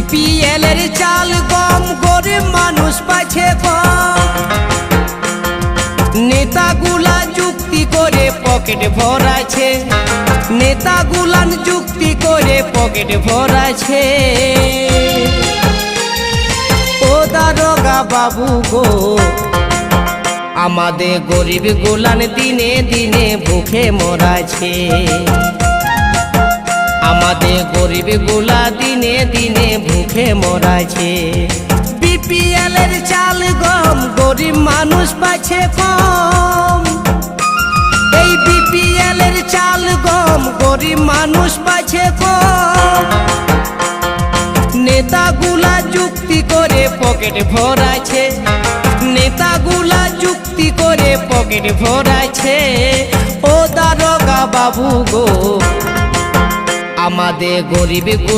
BPL এর চাল গম গরিব মানুষ পাচ্ছে কম। নেতাগুলা যুক্তি করে পকেট ভরাছে, নেতাগুলান যুক্তি করে পকেট ভরাছে। ও দারোগা বাবু গো, আমাদের গরিব গুলান দিনে দিনে ভুখে মরাছে। আমাদের গরিব গুলা দিনে দিনে ভুখে মরাছে। বিপিএল এর চাল গম গরিব মানুষ পাচ্ছে কম। এই বিপিএল এর চাল গম গরিব মানুষ পাচ্ছে কম। নেতাগুলা যুক্তি করে পকেট ভরাছে, নেতাগুলা যুক্তি করে পকেট ভরাছে। ও দারোগা বাবু গো, আমাদের গরিব গুলা